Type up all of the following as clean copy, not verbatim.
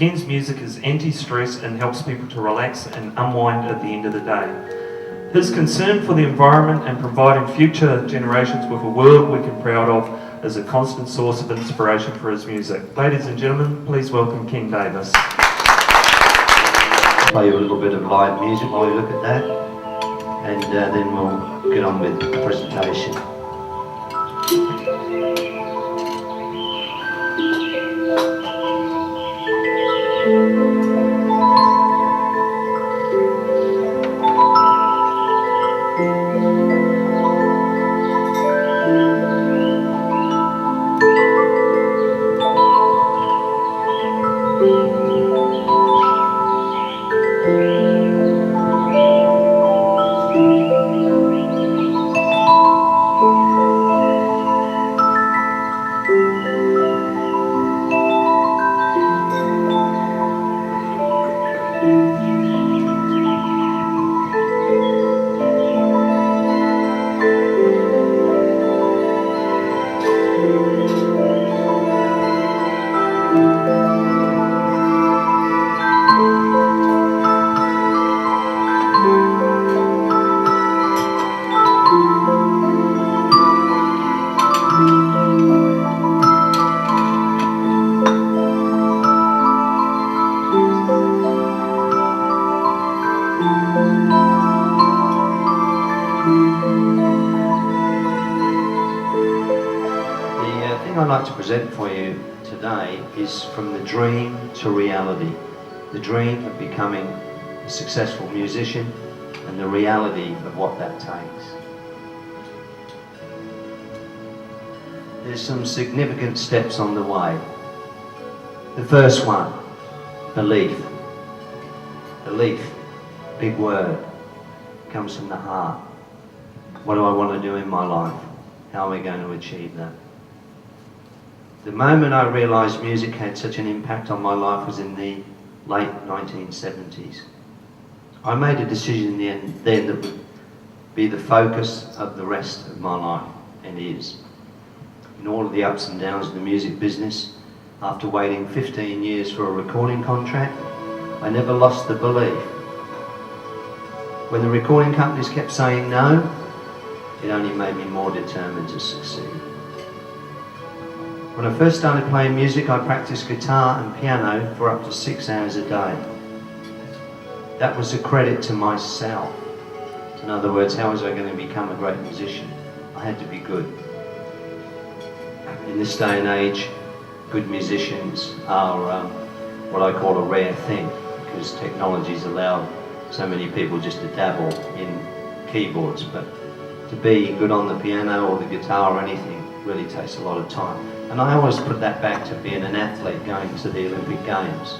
Ken's music is anti-stress and helps people to relax and unwind at the end of the day. His concern for the environment and providing future generations with a world we can be proud of is a constant source of inspiration for his music. Ladies and gentlemen, please welcome Ken Davis. Play you a little bit of live music while we look at that, and then we'll get on with the presentation. I'd like to present for you today is from the dream to reality. The dream of becoming a successful musician and the reality of what that takes. There's some significant steps on the way. The first one, belief. Belief, big word, comes from the heart. What do I want to do in my life? How am I going to achieve that? The moment I realised music had such an impact on my life was in the late 1970s. I made a decision then that would be the focus of the rest of my life, and is. In all of the ups and downs of the music business, after waiting 15 years for a recording contract, I never lost the belief. When the recording companies kept saying no, it only made me more determined to succeed. When I first started playing music, I practiced guitar and piano for up to 6 hours a day. That was a credit to myself. In other words, how was I going to become a great musician? I had to be good. In this day and age, good musicians are what I call a rare thing, because technology's allowed so many people just to dabble in keyboards, but to be good on the piano or the guitar or anything really takes a lot of time. And I always put that back to being an athlete going to the Olympic Games.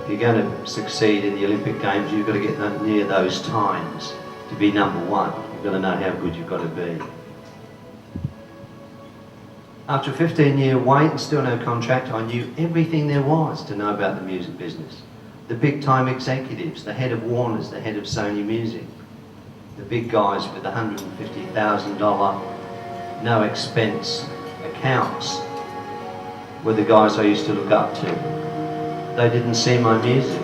If you're going to succeed in the Olympic Games, you've got to get near those times to be number one. You've got to know how good you've got to be. After a 15-year wait and still no contract, I knew everything there was to know about the music business. The big-time executives, the head of Warner's, the head of Sony Music, the big guys with the $150,000 no expense accounts were the guys I used to look up to. They didn't see my music,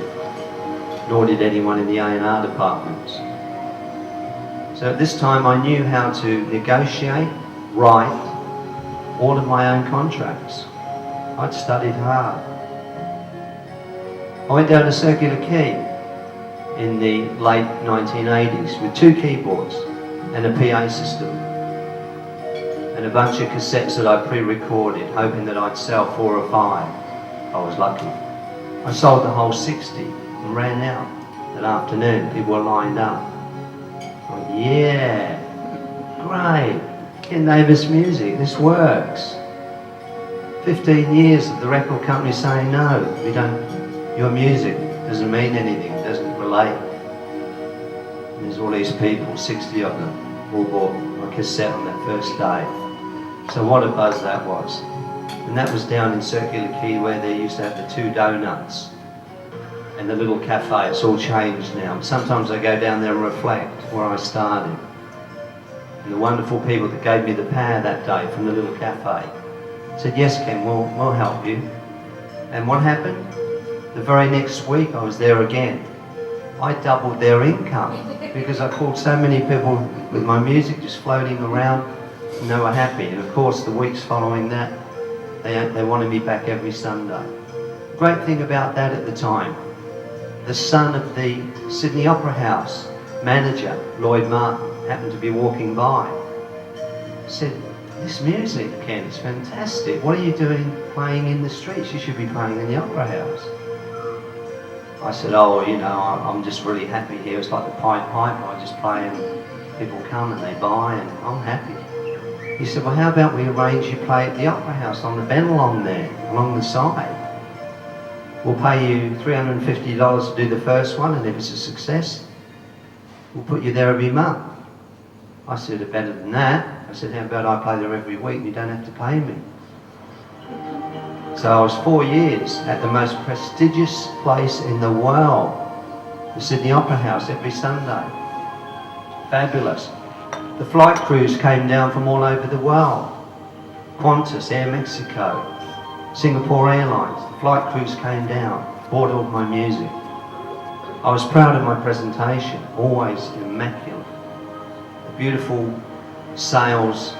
nor did anyone in the A&R departments. So at this time I knew how to negotiate, write all of my own contracts. I'd studied hard. I went down to Circular Key in the late 1980s with 2 keyboards and a PA system and a bunch of cassettes that I pre-recorded, hoping that I'd sell 4 or 5. I was lucky. I sold the whole 60 and ran out that afternoon. People were lined up. I thought, yeah, great, Ken Davis music, this works. 15 years of the record company saying no, your music doesn't mean anything, doesn't relate. And there's all these people, 60 of them, all bought my cassette on that first day. So what a buzz that was. And that was down in Circular Quay where they used to have the 2 donuts and the little cafe. It's all changed now. Sometimes I go down there and reflect where I started. And the wonderful people that gave me the power that day from the little cafe said, yes Ken, we'll help you. And what happened? The very next week I was there again. I doubled their income because I called so many people with my music just floating around, and they were happy. And of course the weeks following that, they wanted me back every Sunday. Great thing about that at the time, the son of the Sydney Opera House manager, Lloyd Martin, happened to be walking by. Said, "This music, Ken, is fantastic. What are you doing playing in the streets? You should be playing in the Opera House." I said, "Oh, you know, I'm just really happy here. It's like the Pied Piper. I just play and people come and they buy and I'm happy." He said, "Well, how about we arrange you play at the Opera House on the Bennelong there, along the side. We'll pay you $350 to do the first one, and if it's a success, we'll put you there every month." I said, "Better than that." I said, "How about I play there every week and you don't have to pay me?" So I was 4 years at the most prestigious place in the world, the Sydney Opera House, every Sunday. Fabulous. The flight crews came down from all over the world. Qantas, Air Mexico, Singapore Airlines. The flight crews came down, bought all my music. I was proud of my presentation, always immaculate. The beautiful sales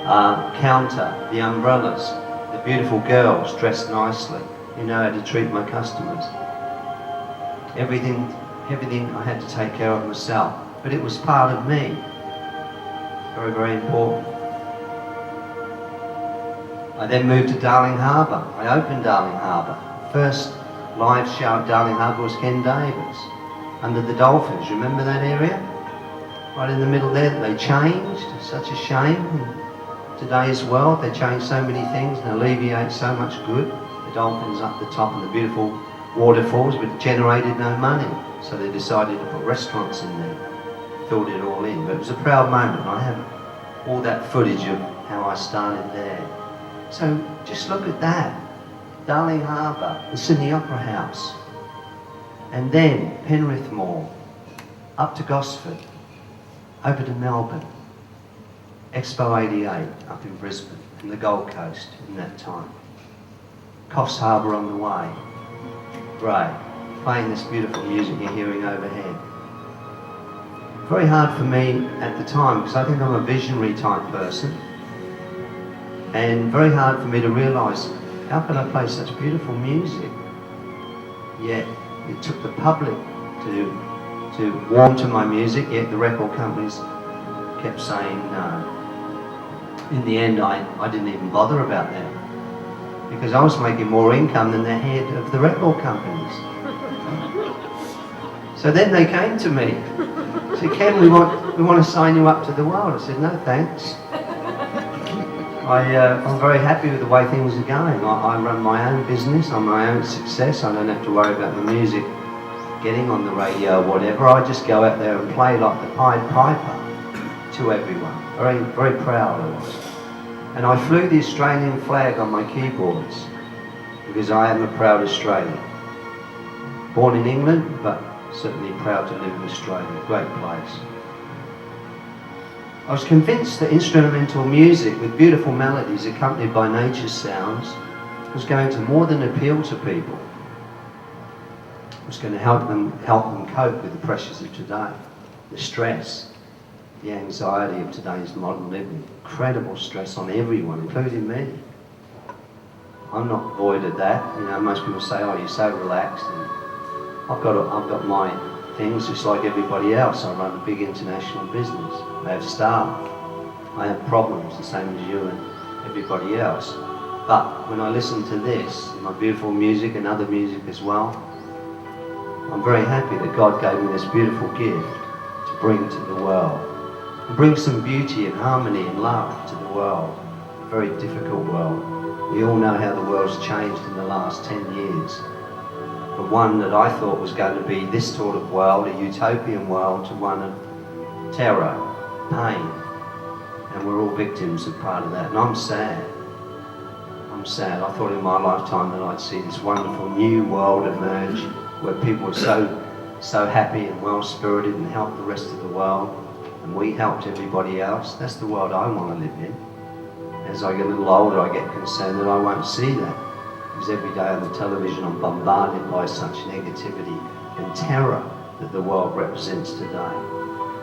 counter, the umbrellas, the beautiful girls dressed nicely, who know how to treat my customers. Everything I had to take care of myself, but it was part of me. Very, very important. I then moved to Darling Harbour. I opened Darling Harbour. First live show at Darling Harbour was Ken Davis, under the Dolphins. Remember that area? Right in the middle there. They changed. It's such a shame. In today's world, they changed so many things and alleviate so much good. The Dolphins up the top and the beautiful waterfalls, but it generated no money. So they decided to put restaurants in there. Filled it all in. But it was a proud moment. I have all that footage of how I started there. So just look at that. Darling Harbour, the Sydney Opera House. And then Penrith Mall, up to Gosford, over to Melbourne, Expo 88 up in Brisbane, and the Gold Coast in that time. Coffs Harbour on the way. Great. Playing this beautiful music you're hearing overhead. Very hard for me at the time because I think I'm a visionary type person. And very hard for me to realise how can I play such beautiful music, yet it took the public to warm to my music, yet the record companies kept saying no. In the end, I didn't even bother about that because I was making more income than the head of the record companies. So then they came to me, said, "Ken, we want to sign you up to the world." I said, "No, thanks. I'm very happy with the way things are going. I run my own business, I'm my own success. I don't have to worry about the music getting on the radio or whatever. I just go out there and play like the Pied Piper to everyone." Very, very proud I was. And I flew the Australian flag on my keyboards because I am a proud Australian. Born in England, but certainly proud to live in Australia. Great place. I was convinced that instrumental music with beautiful melodies accompanied by nature's sounds was going to more than appeal to people. It was going to help them cope with the pressures of today, the stress, the anxiety of today's modern living. Incredible stress on everyone, including me. I'm not void of that. You know, most people say, "Oh, you're so relaxed." And I've got my things just like everybody else. I run a big international business. I have staff. I have problems the same as you and everybody else. But when I listen to this, my beautiful music and other music as well, I'm very happy that God gave me this beautiful gift to bring to the world. And bring some beauty and harmony and love to the world. A very difficult world. We all know how the world's changed in the last 10 years. From one that I thought was going to be this sort of world, a utopian world, to one of terror, pain, and we're all victims of part of that. And I'm sad. I'm sad. I thought in my lifetime that I'd see this wonderful new world emerge where people were so happy and well-spirited and helped the rest of the world, and we helped everybody else. That's the world I want to live in. As I get a little older, I get concerned that I won't see that. because every day on the television I'm bombarded by such negativity and terror that the world represents today.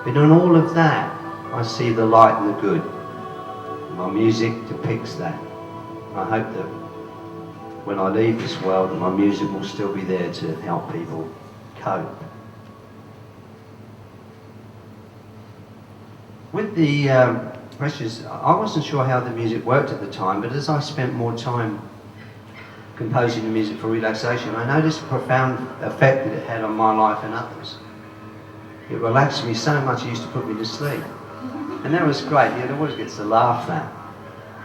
But in all of that, I see the light and the good. My music depicts that. I hope that when I leave this world, that my music will still be there to help people cope. With the pressures, I wasn't sure how the music worked at the time, but as I spent more time composing the music for relaxation, I noticed the profound effect that it had on my life and others. It relaxed me so much it used to put me to sleep. And that was great. It always gets to laugh at.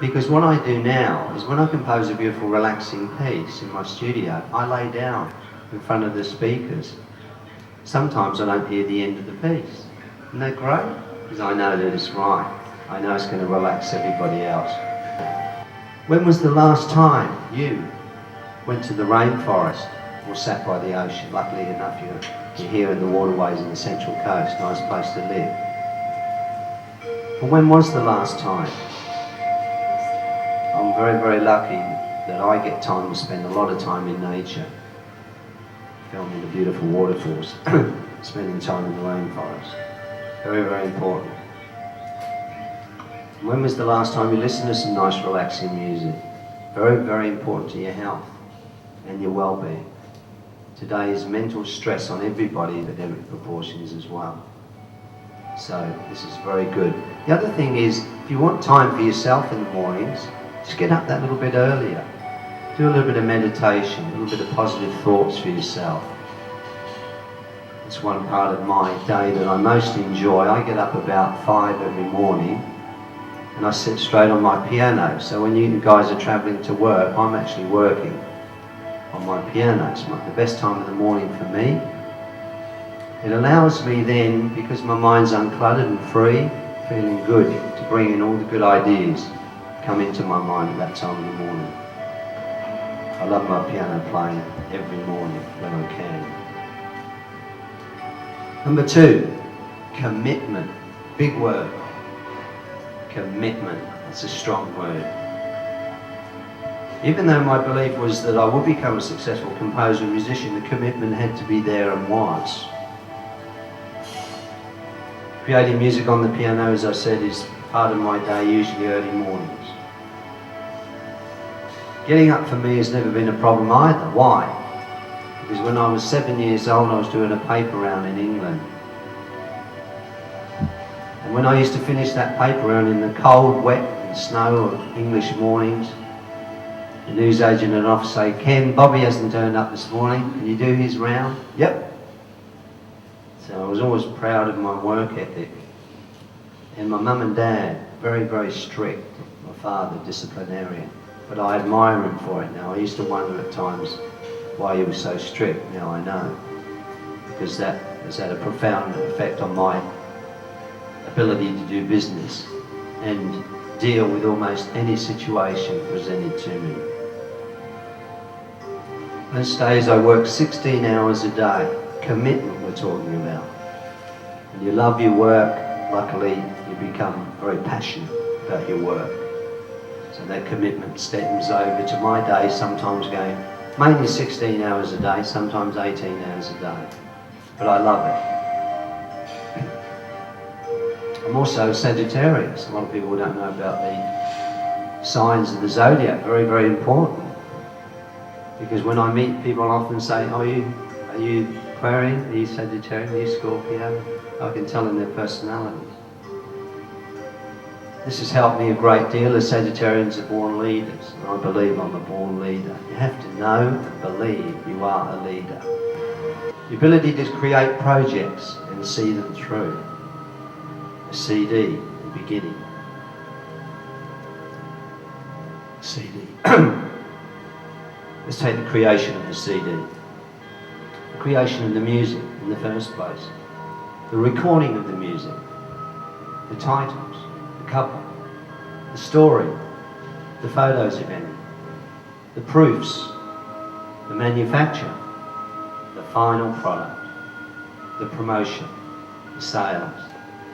Because what I do now is when I compose a beautiful relaxing piece in my studio, I lay down in front of the speakers. Sometimes I don't hear the end of the piece. Isn't that great? Because I know that it's right. I know it's going to relax everybody else. When was the last time you went to the rainforest or sat by the ocean? Luckily enough, you're here in the waterways in the Central Coast. Nice place to live. But when was the last time? I'm very, very lucky that I get time to spend a lot of time in nature, filming the beautiful waterfalls, spending time in the rainforest. Very, very important. When was the last time you listened to some nice relaxing music? Very, very important to your health and your well-being. Today is mental stress on everybody at every proportions as well. So this is very good. The other thing is, if you want time for yourself in the mornings, just get up that little bit earlier. Do a little bit of meditation, a little bit of positive thoughts for yourself. It's one part of my day that I most enjoy. I get up about 5 every morning and I sit straight on my piano. So when you guys are travelling to work, I'm actually working on my piano. It's the best time of the morning for me. It allows me then, because my mind's uncluttered and free, feeling good, to bring in all the good ideas come into my mind at that time of the morning. I love my piano playing every morning when I can. Number 2, commitment. Big word. Commitment. That's a strong word. Even though my belief was that I would become a successful composer and musician, the commitment had to be there and was. Creating music on the piano, as I said, is part of my day, usually early mornings. Getting up for me has never been a problem either. Why? Because when I was 7 years old, I was doing a paper round in England. And when I used to finish that paper round in the cold, wet and snow of English mornings, the newsagent and officer say, "Ken, Bobby hasn't turned up this morning. Can you do his round?" "Yep." So I was always proud of my work ethic. And my mum and dad, very, very strict. My father, disciplinarian. But I admire him for it now. I used to wonder at times why he was so strict. Now I know. Because that has had a profound effect on my ability to do business and deal with almost any situation presented to me. Most days I work 16 hours a day. Commitment we're talking about. When you love your work, luckily you become very passionate about your work. So that commitment stems over to my day, sometimes going mainly 16 hours a day, sometimes 18 hours a day. But I love it. I'm also Sagittarius. A lot of people don't know about the signs of the zodiac. Very, very important. Because when I meet people, I often say, are you Aquarian? Are you Sagittarius? Are you Scorpio? I can tell in their personalities. This has helped me a great deal, as Sagittarians are born leaders. And I believe I'm a born leader. You have to know and believe you are a leader. The ability to create projects and see them through. A CD, the beginning. CD. Let's take the creation of the CD. The creation of the music in the first place. The recording of the music. The titles. The cover. The story. The photos if any. The proofs. The manufacture. The final product. The promotion. The sales.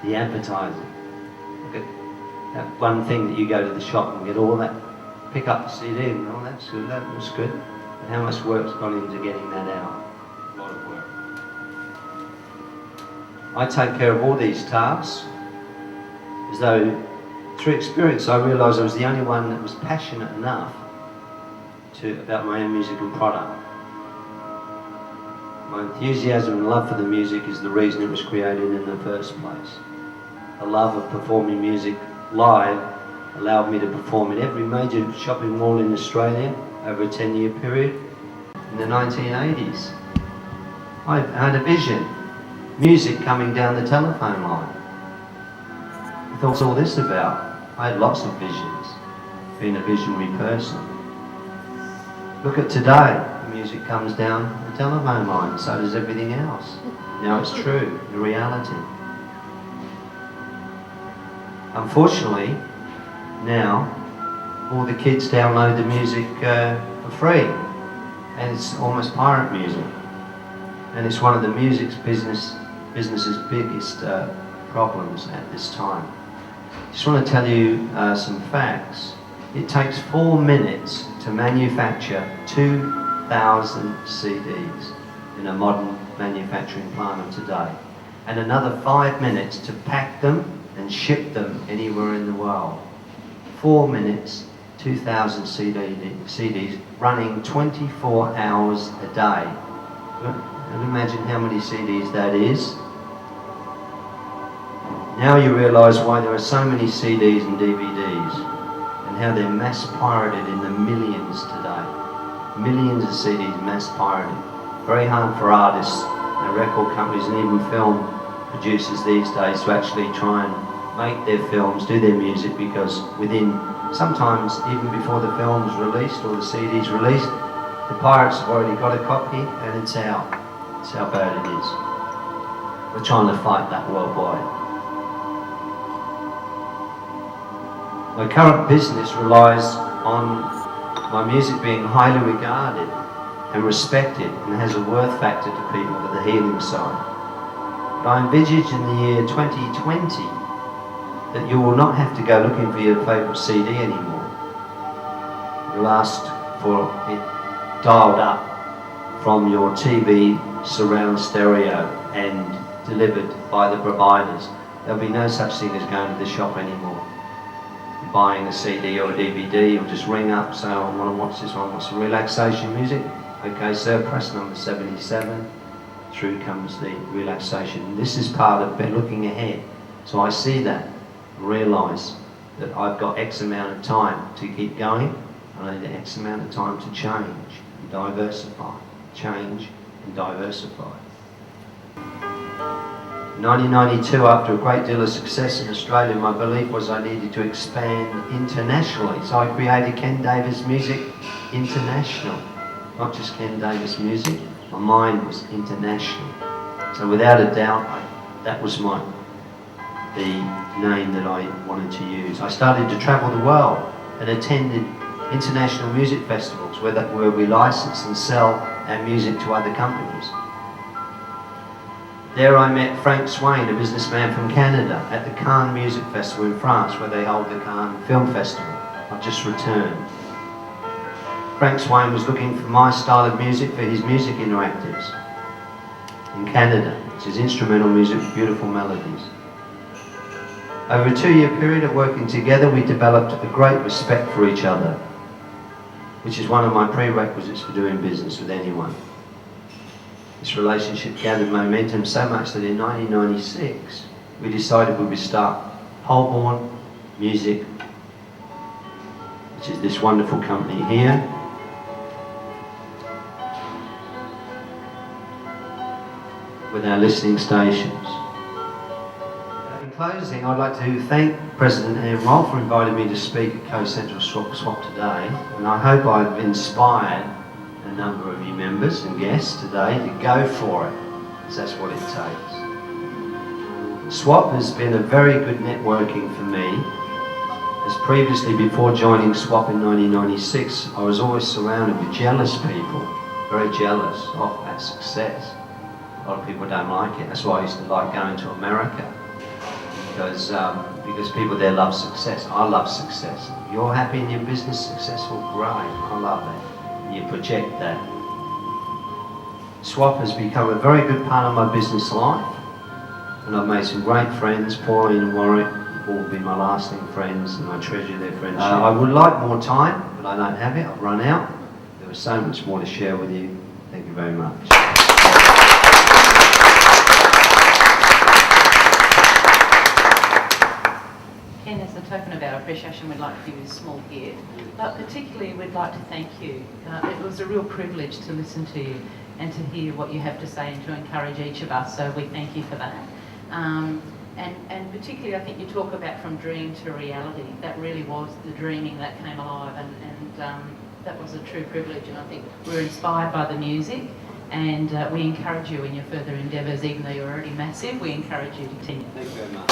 The advertising. Look at that one thing that you go to the shop and get all that pick up the CD and, oh, that's good, that was good. And how much work's gone into getting that out? A lot of work. I take care of all these tasks as though, through experience, I realised I was the only one that was passionate enough about my own music and product. My enthusiasm and love for the music is the reason it was created in the first place. The love of performing music live allowed me to perform in every major shopping mall in Australia over a 10-year period. In the 1980s, I had a vision. Music coming down the telephone line. I thought, what's all this about? I had lots of visions, being a visionary person. Look at today, the music comes down the telephone line, so does everything else. Now it's true, the reality. Unfortunately, now, all the kids download the music for free, and it's almost pirate music. And it's one of the music business's biggest problems at this time. Just want to tell you some facts. It takes 4 minutes to manufacture 2,000 CDs in a modern manufacturing plant of today, and another 5 minutes to pack them and ship them anywhere in the world. 4 minutes, 2,000 CDs running 24 hours a day. And imagine how many CDs that is. Now you realise why there are so many CDs and DVDs and how they're mass pirated in the millions today. Millions of CDs mass pirated. Very hard for artists and record companies and even film producers these days to actually try and make their films, do their music, because sometimes even before the film's released or the CD's released, the pirates have already got a copy and it's out. That's how bad it is. We're trying to fight that worldwide. My current business relies on my music being highly regarded and respected and has a worth factor to people for the healing side. But I envisage in the year 2020 that you will not have to go looking for your favourite CD anymore. You'll ask for it dialed up from your TV surround stereo and delivered by the providers. There'll be no such thing as going to the shop anymore, buying a CD or a DVD. You'll just ring up, say, I want to watch this one, what's the relaxation music? Okay sir, press number 77. Through comes the relaxation. This is part of looking ahead. So I see that, realise that I've got X amount of time to keep going, and I need X amount of time to change and diversify. Change and diversify. In 1992, after a great deal of success in Australia, my belief was I needed to expand internationally. So I created Ken Davis Music International. Not just Ken Davis Music, my mind was international. So without a doubt, that was the name that I wanted to use. I started to travel the world and attended international music festivals where we license and sell our music to other companies. There I met Frank Swain, a businessman from Canada, at the Cannes Music Festival in France, where they hold the Cannes Film Festival. I've just returned. Frank Swain was looking for my style of music for his music interactives in Canada, which is instrumental music with beautiful melodies. Over a 2-year period of working together, we developed a great respect for each other, which is one of my prerequisites for doing business with anyone. This relationship gathered momentum so much that in 1996 we decided we would start Holborn Music, which is this wonderful company here. With our listening stations. In closing, I'd like to thank President Amroll for inviting me to speak at Co-Central Swap today, and I hope I've inspired a number of you members and guests today to go for it, because that's what it takes. Swap has been a very good networking for me, as previously, before joining Swap in 1996, I was always surrounded with jealous people, very jealous of that success. A lot of people don't like it, that's why I used to like going to America. because people there love success. I love success. You're happy in your business, successful, great. I love that. And you project that. Swap has become a very good part of my business life, and I've made some great friends. Pauline and Warwick have all been my lasting friends, and I treasure their friendship. I would like more time, but I don't have it. I've run out. There was so much more to share with you. Thank you very much. Ken, as a token of our appreciation, we'd like to give you a small gift, but particularly we'd like to thank you. It was a real privilege to listen to you and to hear what you have to say and to encourage each of us, so we thank you for that. And particularly I think you talk about from dream to reality. That really was the dreaming that came alive, and that was a true privilege, and I think we're inspired by the music, and we encourage you in your further endeavours. Even though you're already massive, we encourage you to continue. Thank you very much.